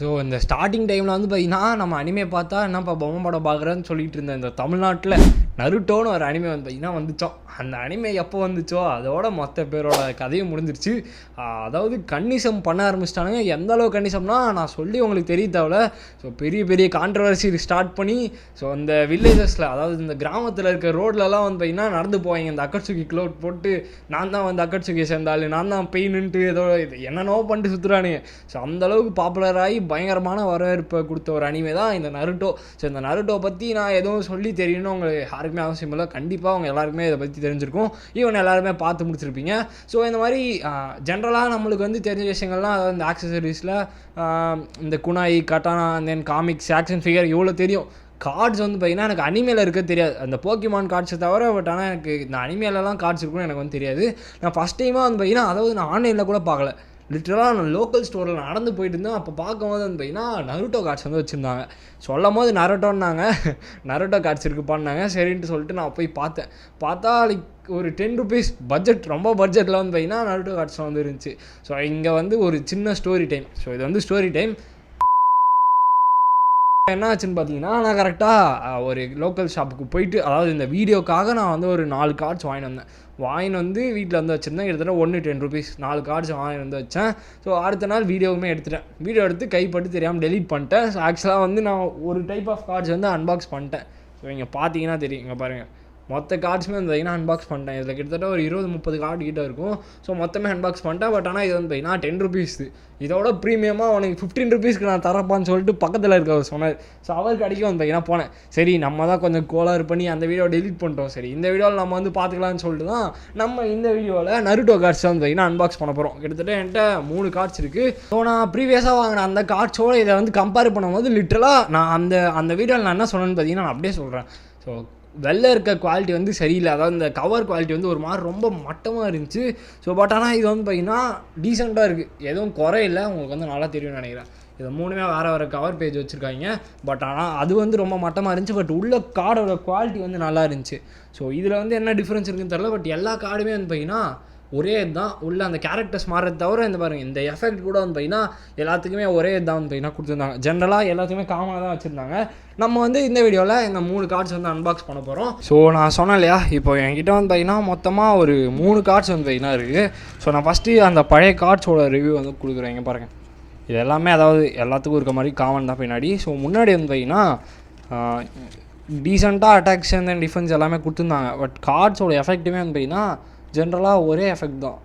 So இந்த starting டைமில் வந்து பார்த்தீங்கன்னா நம்ம அனிமே பார்த்தா என்னப்பா பொம்மை படம் பார்க்குறேன்னு சொல்லிட்டு இருந்தேன். இந்த தமிழ்நாட்டில் நருட்டோன்னு ஒரு அனிமே வந்து பார்த்தீங்கன்னா வந்துச்சோம். அந்த அனிமே எப்போ வந்துச்சோ அதோட மொத்த பேரோட கதையும் முடிஞ்சிருச்சு. அதாவது கன்னிசம் பண்ண ஆரம்பிச்சிட்டானுங்க. எந்த அளவு கன்னிசம்னா நான் சொல்லி உங்களுக்கு தெரிய தேவையில்ல. ஸோ பெரிய பெரிய கான்ட்ரவர்சி ஸ்டார்ட் பண்ணி ஸோ அந்த வில்லேஜஸில், அதாவது இந்த கிராமத்தில் இருக்க ரோட்லலாம் வந்து பார்த்தீங்கன்னா நடந்து போவாங்க இந்த அக்கட்சுக்கி க்ளோட் போட்டு நான் தான் வந்து அக்கட்சுக்கி சேர்ந்தாலும் நான் தான் பெயின்ட்டு ஏதோ இது என்னென்னோ பண்ணிட்டு சுற்றுறானுங்க. ஸோ அந்தளவுக்கு பாப்புலராகி பயங்கரமான வரவேற்பை கொடுத்த ஒரு அனிமே தான் இந்த நருட்டோ. ஸோ இந்த நருட்டோ பற்றி நான் எதுவும் சொல்லி தெரியணும்னு உங்களுக்கு யாருக்குமே அவசியம் இல்லை. கண்டிப்பாக அவங்க எல்லாருக்குமே இதை பற்றி தெரிஞ்சிருக்கும். ஈவன் எல்லாருமே பார்த்து முடிச்சிருப்பீங்க. ஸோ இந்த மாதிரி ஜென்ரலாக நம்மளுக்கு வந்து தெரிஞ்ச விஷயங்கள்லாம், அதாவது இந்த ஆக்சசரிஸில் இந்த குனாய், கட்டானா, தென் காமிக்ஸ், ஆக்ஷன் ஃபிகர் இவ்வளோ தெரியும். கார்ட்ஸ் வந்து பார்த்தீங்கன்னா எனக்கு அனிமேல இருக்க தெரியாது. அந்த போக்கிமான் கார்ட்ஸை தவிர. பட் ஆனால் எனக்கு இந்த அனிமேலலாம் கார்ட்ஸ் இருக்குன்னு எனக்கு வந்து தெரியாது. நான் ஃபஸ்ட் டைமாக வந்து பார்த்தீங்கன்னா, அதாவது நான் ஆன்லைனில் கூட பார்க்கல, லிட்டரலாக நான் லோக்கல் ஸ்டோரில் நடந்து போயிட்டு இருந்தேன். அப்போ பார்க்கும்போது வந்து பார்த்தீங்கன்னா நருட்டோ கார்ட்ஸ் வந்து வச்சுருந்தாங்க. சொல்லும் போது நருட்டோன்னாங்க, நருட்டோ கார்ட்ஸ் இருக்குப்பான்னாங்க. சரின்ட்டு சொல்லிட்டு நான் போய் பார்த்தா லைக் ஒரு 10 rupees பட்ஜெட், ரொம்ப பட்ஜெட்டில் வந்து பார்த்தீங்கன்னா நருட்டோ கார்ட்ஸ் வந்து இருந்துச்சு. ஸோ இங்கே வந்து ஒரு சின்ன ஸ்டோரி டைம். ஸோ இது வந்து ஸ்டோரி டைம். என்ன ஆச்சுன்னு பார்த்தீங்கன்னா, நான் கரெக்டாக ஒரு லோக்கல் ஷாப்புக்கு போயிட்டு, அதாவது இந்த வீடியோக்காக நான் வந்து ஒரு 4 கார்ட்ஸ் வாங்கின்னு வந்து வீட்டில் வந்து வச்சுருந்தேன். கிட்டத்தட்ட 10 rupees 4 கார்ட்ஸ் வாங்கி வந்து வச்சேன். ஸோ அடுத்த நாள் வீடியோவுமே எடுத்துட்டேன். வீடியோ எடுத்து கைப்பட்டு தெரியாமல் டெலீட் பண்ணிட்டேன். ஸோ ஆக்சுவலாக வந்து நான் ஒரு டைப் ஆஃப் கார்ட்ஸ் வந்து அன்பாக்ஸ் பண்ணிட்டேன். ஸோ இங்கே பார்த்தீங்கன்னா தெரியும், இங்கே பாருங்கள், மொத்த கார்ட்ஸுமே வந்து பார்த்தீங்கன்னா அன்பாக்ஸ் பண்ணிட்டேன். இதில் கிட்டத்தட்ட ஒரு 20-30 கார்டு கிட்டே இருக்கும். ஸோ மொத்தமே அன்பாக்ஸ் பண்ணிட்டேன். பட் ஆனால் இது வந்து பார்த்தீங்கன்னா 10 rupees. இதோட ப்ரீமியமாக உனக்கு 15 rupeesக்கு நான் தரப்பான்னு சொல்லிட்டு பக்கத்தில் இருக்கவர் சொன்னார். ஸோ அவர் கடைக்கு வந்து பார்த்தீங்கன்னா போனேன். சரி நம்ம தான் கொஞ்சம் கோளாறு பண்ணி அந்த வீடியோ டெலிட் பண்ணிட்டோம். சரி இந்த வீடியோவில் நம்ம வந்து பார்த்துக்கலான்னு சொல்லிட்டு தான் நம்ம இந்த வீடியோவில் நருட்டோ கார்ட்ஸ் வந்து பார்த்தீங்கன்னா அன்பாக்ஸ் பண்ண போகிறோம். கிட்டத்தட்ட என்கிட்ட 3 கார்ட்ஸ் இருக்குது. ஸோ நான் ப்ரீவியஸாக வாங்கின அந்த கார்ட்ஸோடு இதை வந்து கம்பேர் பண்ணும்போது லிட்டரலாக நான் அந்த வீடியோவில் நான் என்ன சொன்னேன்னு பார்த்தீங்கன்னா நான் அப்படியே சொல்கிறேன். ஸோ வெளில இருக்க குவாலிட்டி வந்து சரியில்லை. அதாவது இந்த கவர் குவாலிட்டி வந்து ஒரு மாதிரி ரொம்ப மட்டமாக இருந்துச்சு. ஸோ பட் ஆனால் இது வந்து பார்த்திங்கன்னா டீசெண்டாக இருக்குது, எதுவும் குறையில்லை. உங்களுக்கு வந்து நல்லா தெரியும்னு நினைக்கிறேன். இது 3மே வேறு கவர் பேஜ் வச்சுருக்காங்க. பட் ஆனால் அது வந்து ரொம்ப மட்டமாக இருந்துச்சு. பட் உள்ள கார்டோட குவாலிட்டி வந்து நல்லா இருந்துச்சு. ஸோ இதில் வந்து என்ன டிஃப்ரென்ஸ் இருக்குன்னு தெரில. பட் எல்லா கார்டுமே வந்து பார்த்திங்கன்னா ஒரே இதுதான். உள்ள அந்த கேரக்டர்ஸ் மாறுறது தவிர இந்த பாருங்கள், இந்த எஃபெக்ட் கூட வந்து பார்த்திங்கன்னா எல்லாத்துக்குமே ஒரே இதுதான் வந்து பார்த்திங்கன்னா கொடுத்துருந்தாங்க. ஜென்ரலாக எல்லாத்துக்குமே காமனாக தான் வச்சுருந்தாங்க. நம்ம வந்து இந்த வீடியோவில் இந்த 3 கார்ட்ஸ் வந்து அன்பாக்ஸ் பண்ண போகிறோம். ஸோ நான் சொன்னேன் இல்லையா, இப்போ என்கிட்ட வந்து பார்த்திங்கன்னா மொத்தமாக ஒரு 3 கார்ட்ஸ் வந்து பார்த்திங்கன்னா இருக்குது. ஸோ நான் ஃபஸ்ட்டு அந்த பழைய கார்ட்ஸோட ரிவ்யூ வந்து கொடுக்குறேன். இங்கே பாருங்கள், இது எல்லாமே அதாவது எல்லாத்துக்கும் இருக்க மாதிரி காமன் தான் பின்னாடி. ஸோ முன்னாடி வந்து பார்த்திங்கன்னா டீசெண்டாக அட்டாக்ஸ் அண்ட் தென் டிஃபென்ஸ் எல்லாமே கொடுத்துருந்தாங்க. பட் கார்ட்ஸோட எஃபெக்ட்டுமே வந்து பார்த்திங்கன்னா ஜென்ரலாக ஒரே எஃபெக்ட் தான்.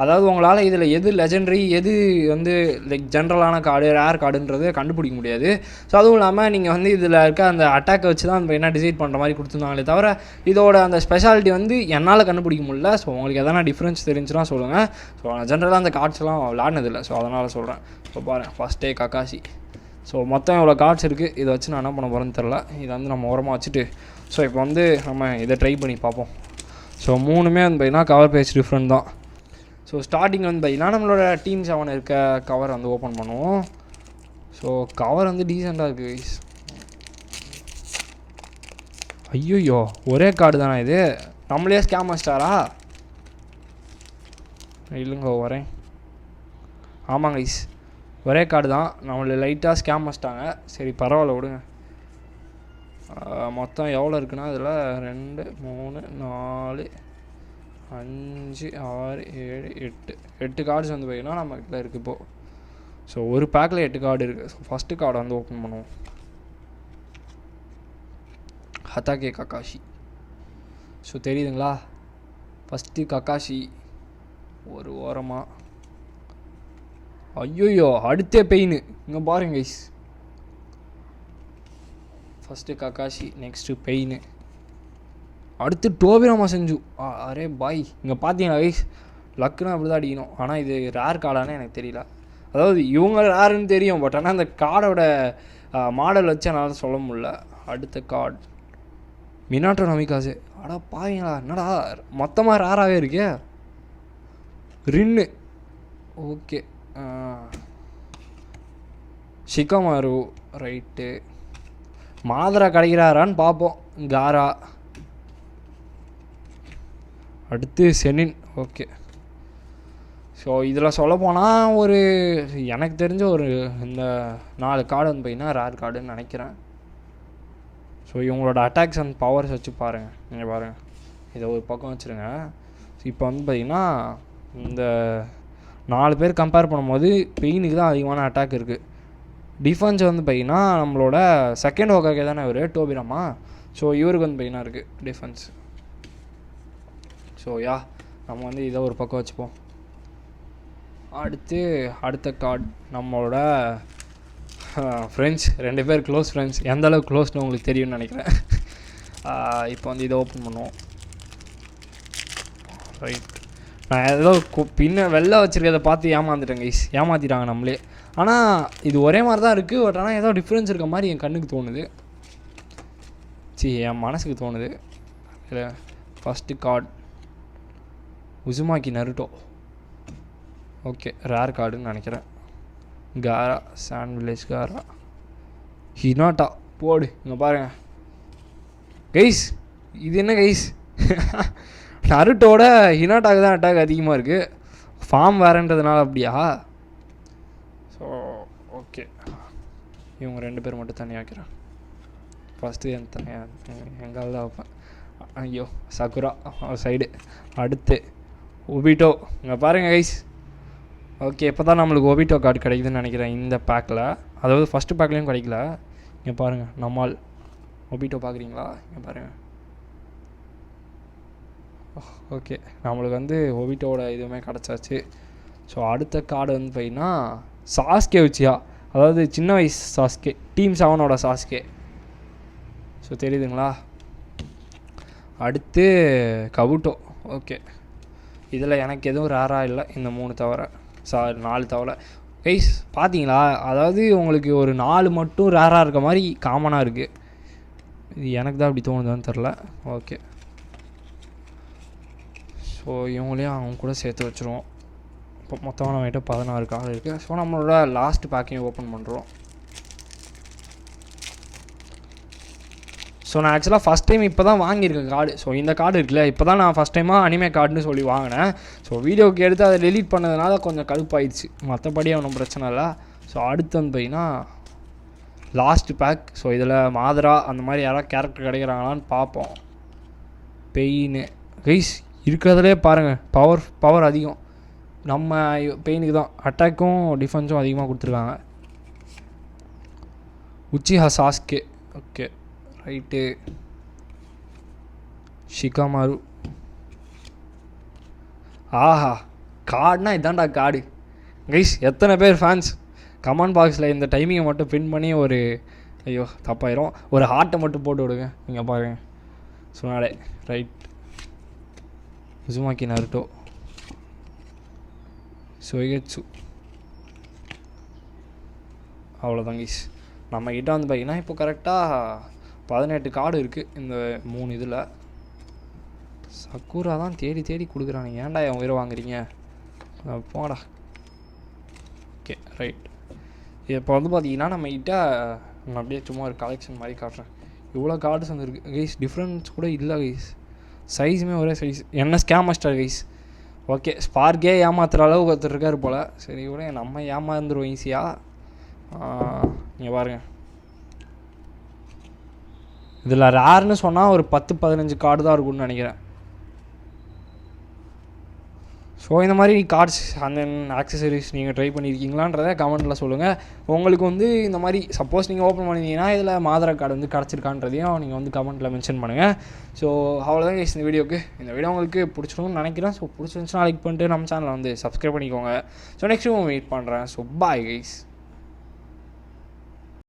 அதாவது உங்களால் இதில் எது லெஜெண்டரி, எது வந்து லைக் ஜென்ரலான கார்டு, ரேர் கார்டுன்றதை கண்டுபிடிக்க முடியாது. ஸோ அதுவும் இல்லாமல் நீங்கள் வந்து இதில் இருக்க அந்த அட்டாக்கை வச்சு தான் என்ன டிசைட் பண்ணுற மாதிரி கொடுத்துருந்தாங்களே தவிர இதோட அந்த ஸ்பெஷாலிட்டி வந்து என்னால் கண்டுபிடிக்க முடியல. ஸோ உங்களுக்கு எதனா டிஃப்ரென்ஸ் தெரிஞ்சுன்னா சொல்லுங்கள். ஸோ நான் ஜென்ரலாக அந்த கார்ட்ஸ்லாம் விளாட்னதில்லை. ஸோ அதனால் சொல்கிறேன். ஸோ பாருங்கள், ஃபஸ்ட்டே கக்காசி. ஸோ மொத்தம் இவ்வளோ கார்ட்ஸ் இருக்குது. இதை வச்சு நான் என்ன பண்ண போகிறேன்னு தெரில. இதை வந்து நம்ம ஓரமாக வச்சுட்டு ஸோ இப்போ வந்து நம்ம இதை ட்ரை பண்ணி பார்ப்போம். ஸோ 3மே வந்து பார்த்திங்கன்னா கவர் பேஜ் டிஃப்ரெண்ட் தான். ஸோ ஸ்டார்டிங் வந்து பார்த்திங்கன்னா நம்மளோட டீம் 7 இருக்க கவர் வந்து ஓப்பன் பண்ணுவோம். ஸோ கவர் வந்து டீசெண்டாக இருக்குது கைஸ். ஐயோ ஒரே கார்டு தானே இது, நம்மளே ஸ்கேம் மாஸ்டரா? இல்லைங்க வரேன். ஆமாங்க கைஸ், ஒரே கார்டு தான். நம்மளை லைட்டாக ஸ்கேம் மாஸ்டாங்க. சரி பரவாயில்ல விடுங்க. மொத்தம் எவ்வளோ இருக்குன்னா அதில் 2 3 4 5 6 7 8 கார்ட்ஸ் வந்து பார்த்திங்கன்னா நம்ம கிட்ட இருக்குது இப்போது. ஸோ ஒரு பேக்கில் 8 கார்டு இருக்குது. ஸோ ஃபஸ்ட்டு கார்டை வந்து ஓப்பன் பண்ணுவோம். ஹத்தாகே கக்காஷி. ஸோ தெரியுதுங்களா, ஃபஸ்ட்டு கக்காஷி ஒரு ஓரமாக. ஐயோயோ அடுத்தே பெயின். இங்கே பாருங்க guys, first Kakashi, next pain, அடுத்து டோபிராமா செஞ்சு. அரே பாய், இங்கே பார்த்தீங்கன்னா கைஸ் லக்குன்னு அப்படி தான் அடிக்கணும். ஆனால் இது ரேர் கார்டானே எனக்கு தெரியல. அதாவது இவங்க ரேருன்னு தெரியும், பட் ஆனால் அந்த கார்டோட மாடல் வச்சு என்னால் சொல்ல முடியல. அடுத்த கார்டு மினாட்டோ நமிகாசு. அடா பாவீங்களா, என்னடா மொத்தமாக ரேராகவே இருக்கே. ரின்னு ஓகே. Shikamaru right. மாதரா கிடைக்கிறாரான்னு பார்ப்போம். காரா. அடுத்து செனின். ஓகே ஸோ இதில் சொல்லப்போனால் ஒரு எனக்கு தெரிஞ்ச ஒரு இந்த 4 கார்டு வந்து பார்த்திங்கன்னா ரேர் கார்டுன்னு நினைக்கிறேன். ஸோ இவங்களோட அட்டாக்ஸ் அண்ட் பவர்ஸ் வச்சு பாருங்கள். நீங்கள் பாருங்கள், இதை ஒரு பக்கம் வச்சுருங்க. இப்போ வந்து பார்த்திங்கன்னா இந்த 4 பேர் கம்பேர் பண்ணும்போது பெயினுக்கு தான் அதிகமான அட்டாக் இருக்குது. டிஃபென்ஸ் வந்து பார்த்திங்கன்னா நம்மளோட செகண்ட் ஹோக்காக்கே தானே இவர் டோபிராமா. ஸோ இவருக்கு வந்து பார்த்திங்கன்னா இருக்குது டிஃபென்ஸ். ஸோ நம்ம வந்து இதை ஒரு பக்கம் வச்சுப்போம். அடுத்த கார்டு நம்மளோட ஃப்ரெண்ட்ஸ் 2 பேர் க்ளோஸ் ஃப்ரெண்ட்ஸ். எந்த அளவுக்கு க்ளோஸ்னு உங்களுக்கு தெரியும்னு நினைக்கிறேன். இப்போ வந்து இதை ஓப்பன் பண்ணுவோம். ரைட், நான் ஏதோ வெளில வச்சுருக்கதை பார்த்து ஏமாந்துட்டேன் கைஸ். ஏமாற்றிட்டாங்க நம்மளே. ஆனால் இது ஒரே மாதிரி தான் இருக்குது. பட் ஆனால் ஏதோ டிஃப்ரென்ஸ் இருக்க மாதிரி என் கண்ணுக்கு தோணுது. என் மனசுக்கு தோணுது. இல்லை, first card Uzumaki Naruto. Okay, rare கார்டுன்னு நினைக்கிறேன். காரா சாண்ட் வில்லேஜ் காரா ஹினாட்டா போடு. இங்கே பாருங்கள் கைஸ், இது என்ன கைஸ்? நருட்டோட ஹினாட்டாக்கு தான் அட்டாக் அதிகமாக இருக்குது. ஃபார்ம் வேறன்றதுனால அப்படியா? ஸோ ஓகே, இவங்க 2 பேர் மட்டும் தனியாக வைக்கிறேன். ஃபஸ்ட்டு எங்கால் தான் வைப்பேன். ஐயோ, சக்குரா சைடு. அடுத்து ஒபிட்டோ. இங்கே பாருங்கள் கைஸ். ஓகே, இப்போ தான் நம்மளுக்கு ஒபிட்டோ கார்டு கிடைக்குதுன்னு நினைக்கிறேன் இந்த பேக்கில். அதாவது ஃபஸ்ட்டு பேக்லேயும் கிடைக்கல. இங்கே பாருங்கள், நம்மால் ஒபிட்டோ பார்க்குறீங்களா? இங்கே பாருங்கள். ஓகே, நம்மளுக்கு வந்து ஒபிட்டோட இதுவுமே கிடச்சாச்சு. ஸோ அடுத்த கார்டு வந்து பார்த்திங்கன்னா சாஸ்கே வச்சியா, அதாவது சின்ன வயசு சாஸ்கே, டீம் 7ஓட சாஸ்கே. ஸோ தெரியுதுங்களா? அடுத்து கபுட்டோ. ஓகே, இதில் எனக்கு எதுவும் ரேராக இல்லை இந்த 3 தவிர. 4 தவிர கைஸ் பார்த்தீங்களா? அதாவது உங்களுக்கு ஒரு 4 மட்டும் ரேராக இருக்க மாதிரி காமனாக இருக்குது. இது எனக்கு தான் அப்படி தோணுதான்னு தெரில. ஓகே, ஸோ இவங்களையும் அவங்க கூட சேர்த்து வச்சுருவோம். இப்போ மொத்தமாக நம்மகிட்ட 16 கார்டு இருக்குது. ஸோ நம்மளோட லாஸ்ட் பேக்கையும் ஓப்பன் பண்ணுறோம். ஸோ நான் ஆக்சுவலாக ஃபஸ்ட் டைம் இப்போ தான் வாங்கியிருக்கேன் கார்டு. ஸோ இந்த கார்டு இருக்குல்ல, இப்போ தான் நான் ஃபஸ்ட் டைமாக அனிமே கார்டுன்னு சொல்லி வாங்கினேன். ஸோ வீடியோக்கு எடுத்து அதை டெலீட் பண்ணதுனால கொஞ்சம் கடுப்பாயிடுச்சு. மற்றபடி ஒன்றும் பிரச்சனை இல்லை. ஸோ அடுத்து வந்து பார்த்திங்கன்னா லாஸ்ட் பேக். ஸோ இதில் மாதரா அந்த மாதிரி யாராவது கேரக்டர் கிடைக்கிறாங்களான்னு பார்ப்போம். பெயின் கைஸ் இருக்கிறதுலே பாருங்கள், பவர் அதிகம். நம்ம பெயினுக்கு தான் அட்டாக்கும் டிஃபென்ஸும் அதிகமாக கொடுத்துருக்காங்க. Uchiha Sasuke. Okay right. Shikamaru. ஆஹா, கார்டுனா இதான்டா கார்டு கைஸ். எத்தனை பேர் ஃபேன்ஸ் கமெண்ட் பாக்ஸில் இந்த டைமிங்கை மட்டும் பின் பண்ணி ஒரு ஐயோ தப்பாயிரும் ஒரு ஹார்ட்டை மட்டும் போட்டு விடுங்க. நீங்கள் பாருங்கள் சொன்னாலே. ரைட், உசுமாக்கி நருட்டோ சொயட்சு. அவ்வளோதான் கைஸ். நம்மக்கிட்ட வந்து பார்த்திங்கன்னா இப்போ கரெக்டாக 18 கார்டு இருக்குது இந்த 3 இதில். சக்கூரா தான் தேடி தேடி கொடுக்குறாங்க. ஏன்டா என் உயிரை வாங்குறீங்க? போடா. Okay right. இப்போ வந்து பார்த்திங்கன்னா நம்மக்கிட்ட நான் அப்படியே சும்மா ஒரு கலெக்ஷன் மாதிரி காட்டுறேன். இவ்வளோ கார்ட்ஸ் வந்துருக்கு கைஸ். டிஃப்ரென்ஸ் கூட இல்லை கைஸ். சைஸுமே ஒரே சைஸ். என்ன ஸ்கேம் மாஸ்டர் கைஸ். ஓகே, ஸ்பார்க்கே ஏமாத்துகிற அளவுக்கு ஒருத்தர் இருக்கார் போல். சரி கூட நம்ம ஏமாந்துருவோம் ஈஸியாக. நீங்கள் பாருங்கள், இதில் ரேர்னு சொன்னால் ஒரு 10-15 கார்டு தான் இருக்கும்னு நினைக்கிறேன். ஸோ இந்த மாதிரி கார்ட்ஸ் அந்த ஆக்சசரிஸ் நீங்கள் ட்ரை பண்ணியிருக்கீங்களான்றதை கமெண்ட்டில் சொல்லுங்கள். உங்களுக்கு வந்து இந்த மாதிரி சப்போஸ் நீங்கள் ஓப்பன் பண்ணிங்கன்னா இதில் மாதரா கார்டு வந்து கிடச்சிருக்கான்றதையும் நீங்கள் வந்து கமெண்ட்டில் மென்ஷன் பண்ணுங்கள். ஸோ அவ்வளோதான் கைஸ் இந்த வீடியோக்கு. இந்த வீடியோ உங்களுக்கு பிடிச்சிருக்கும்னு நினைக்கிறேன். ஸோ பிடிச்சிருந்துச்சுன்னா லைக் பண்ணிட்டு நம்ம சேனலை வந்து சப்ஸ்கிரைப் பண்ணிக்கோங்க. ஸோ நெக்ஸ்ட் மீட் பண்ணுறேன். So bye guys.